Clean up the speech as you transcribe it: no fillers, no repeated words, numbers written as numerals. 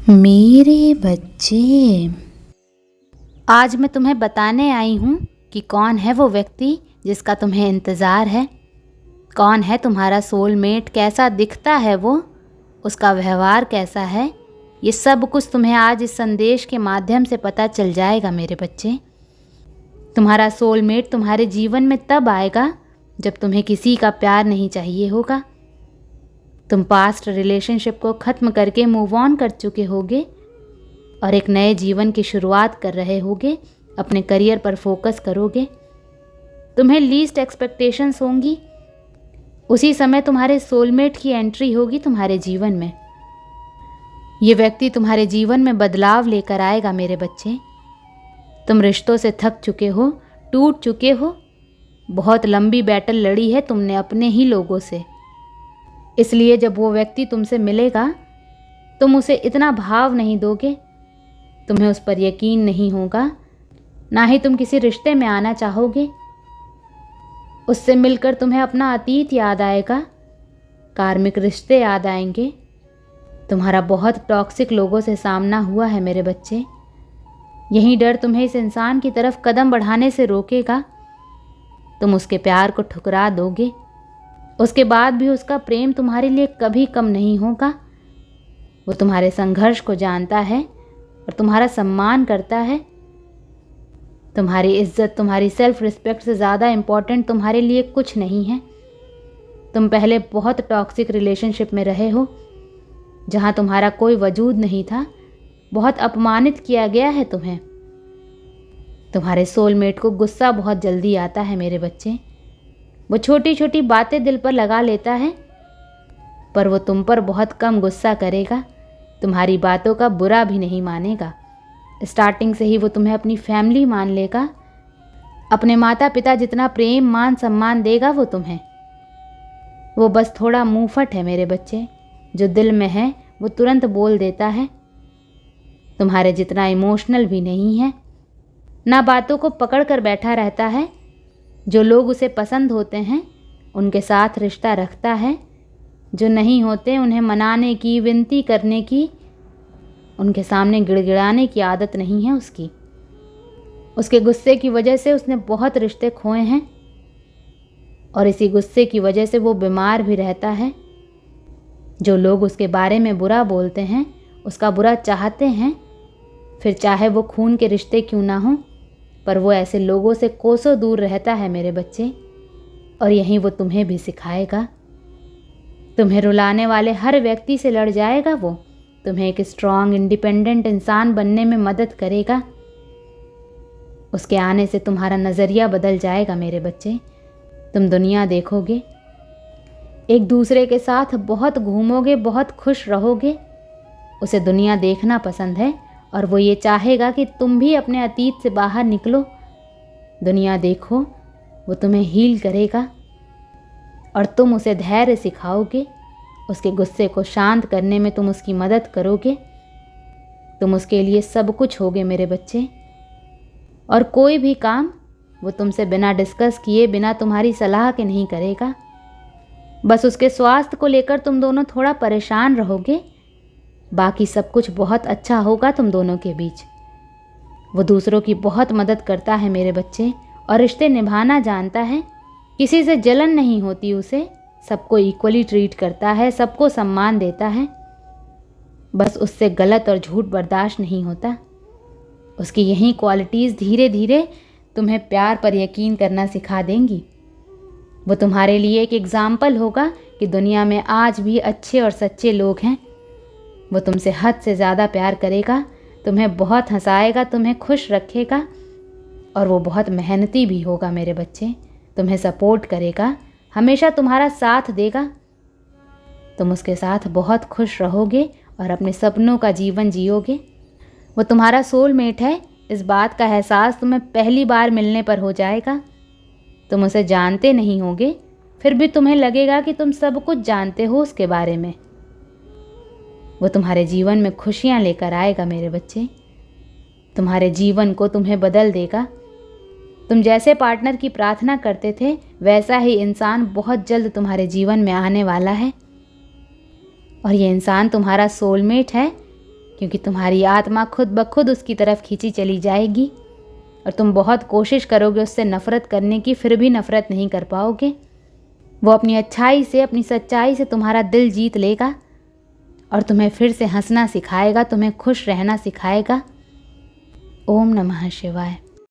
मेरे बच्चे, आज मैं तुम्हें बताने आई हूँ कि कौन है वो व्यक्ति जिसका तुम्हें इंतज़ार है। कौन है तुम्हारा सोलमेट, कैसा दिखता है वो, उसका व्यवहार कैसा है। ये सब कुछ तुम्हें आज इस संदेश के माध्यम से पता चल जाएगा मेरे बच्चे। तुम्हारा सोलमेट तुम्हारे जीवन में तब आएगा जब तुम्हें किसी का प्यार नहीं चाहिए होगा। तुम पास्ट रिलेशनशिप को ख़त्म करके मूव ऑन कर चुके होगे और एक नए जीवन की शुरुआत कर रहे होगे। अपने करियर पर फोकस करोगे। तुम्हें लीस्ट एक्सपेक्टेशंस होंगी। उसी समय तुम्हारे सोलमेट की एंट्री होगी तुम्हारे जीवन में। ये व्यक्ति तुम्हारे जीवन में बदलाव लेकर आएगा मेरे बच्चे। तुम रिश्तों से थक चुके हो, टूट चुके हो। बहुत लंबी बैटल लड़ी है तुमने अपने ही लोगों से। इसलिए जब वो व्यक्ति तुमसे मिलेगा तुम उसे इतना भाव नहीं दोगे, तुम्हें उस पर यकीन नहीं होगा, ना ही तुम किसी रिश्ते में आना चाहोगे। उससे मिलकर तुम्हें अपना अतीत याद आएगा, कार्मिक रिश्ते याद आएंगे। तुम्हारा बहुत टॉक्सिक लोगों से सामना हुआ है मेरे बच्चे। यही डर तुम्हें इस इंसान की तरफ कदम बढ़ाने से रोकेगा। तुम उसके प्यार को ठुकरा दोगे। उसके बाद भी उसका प्रेम तुम्हारे लिए कभी कम नहीं होगा। वो तुम्हारे संघर्ष को जानता है और तुम्हारा सम्मान करता है। तुम्हारी इज्जत, तुम्हारी सेल्फ रिस्पेक्ट से ज़्यादा इम्पॉर्टेंट तुम्हारे लिए कुछ नहीं है। तुम पहले बहुत टॉक्सिक रिलेशनशिप में रहे हो जहाँ तुम्हारा कोई वजूद नहीं था। बहुत अपमानित किया गया है तुम्हें। तुम्हारे सोलमेट को गुस्सा बहुत जल्दी आता है मेरे बच्चे। वो छोटी छोटी बातें दिल पर लगा लेता है, पर वो तुम पर बहुत कम गुस्सा करेगा। तुम्हारी बातों का बुरा भी नहीं मानेगा। स्टार्टिंग से ही वो तुम्हें अपनी फैमिली मान लेगा। अपने माता पिता जितना प्रेम, मान, सम्मान देगा वो तुम्हें। वो बस थोड़ा मुंहफट है मेरे बच्चे। जो दिल में है वो तुरंत बोल देता है। तुम्हारे जितना इमोशनल भी नहीं है, ना बातों को पकड़ कर बैठा रहता है। जो लोग उसे पसंद होते हैं उनके साथ रिश्ता रखता है। जो नहीं होते उन्हें मनाने की, विनती करने की, उनके सामने गिड़गिड़ाने की आदत नहीं है उसकी। उसके गुस्से की वजह से उसने बहुत रिश्ते खोए हैं और इसी गुस्से की वजह से वो बीमार भी रहता है। जो लोग उसके बारे में बुरा बोलते हैं, उसका बुरा चाहते हैं, फिर चाहे वो खून के रिश्ते क्यों ना हों, पर वो ऐसे लोगों से कोसों दूर रहता है मेरे बच्चे। और यही वो तुम्हें भी सिखाएगा। तुम्हें रुलाने वाले हर व्यक्ति से लड़ जाएगा वो। तुम्हें एक स्ट्रॉन्ग, इंडिपेंडेंट इंसान बनने में मदद करेगा। उसके आने से तुम्हारा नज़रिया बदल जाएगा मेरे बच्चे। तुम दुनिया देखोगे, एक दूसरे के साथ बहुत घूमोगे, बहुत खुश रहोगे। उसे दुनिया देखना पसंद है और वो ये चाहेगा कि तुम भी अपने अतीत से बाहर निकलो, दुनिया देखो। वो तुम्हें हील करेगा और तुम उसे धैर्य सिखाओगे। उसके गुस्से को शांत करने में तुम उसकी मदद करोगे। तुम उसके लिए सब कुछ होगे मेरे बच्चे। और कोई भी काम वो तुमसे बिना डिस्कस किए, बिना तुम्हारी सलाह के नहीं करेगा। बस उसके स्वास्थ्य को लेकर तुम दोनों थोड़ा परेशान रहोगे, बाकी सब कुछ बहुत अच्छा होगा तुम दोनों के बीच। वो दूसरों की बहुत मदद करता है मेरे बच्चे और रिश्ते निभाना जानता है। किसी से जलन नहीं होती उसे, सबको इक्वली ट्रीट करता है, सबको सम्मान देता है। बस उससे गलत और झूठ बर्दाश्त नहीं होता। उसकी यही क्वालिटीज़ धीरे धीरे तुम्हें प्यार पर यकीन करना सिखा देंगी। वो तुम्हारे लिए एक एग्जाम्पल होगा कि दुनिया में आज भी अच्छे और सच्चे लोग हैं। वो तुमसे हद से ज़्यादा प्यार करेगा, तुम्हें बहुत हंसाएगा, तुम्हें खुश रखेगा और वो बहुत मेहनती भी होगा मेरे बच्चे। तुम्हें सपोर्ट करेगा, हमेशा तुम्हारा साथ देगा। तुम उसके साथ बहुत खुश रहोगे और अपने सपनों का जीवन जियोगे। वो तुम्हारा सोलमेट है, इस बात का एहसास तुम्हें पहली बार मिलने पर हो जाएगा। तुम उसे जानते नहीं होगे, फिर भी तुम्हें लगेगा कि तुम सब कुछ जानते हो उसके बारे में। वो तुम्हारे जीवन में खुशियाँ लेकर आएगा मेरे बच्चे। तुम्हारे जीवन को तुम्हें बदल देगा। तुम जैसे पार्टनर की प्रार्थना करते थे वैसा ही इंसान बहुत जल्द तुम्हारे जीवन में आने वाला है। और ये इंसान तुम्हारा सोलमेट है क्योंकि तुम्हारी आत्मा खुद ब खुद उसकी तरफ खींची चली जाएगी और तुम बहुत कोशिश करोगे उससे नफ़रत करने की, फिर भी नफ़रत नहीं कर पाओगे। वो अपनी अच्छाई से, अपनी सच्चाई से तुम्हारा दिल जीत लेगा और तुम्हें फिर से हंसना सिखाएगा, तुम्हें खुश रहना सिखाएगा। ओम नमः शिवाय।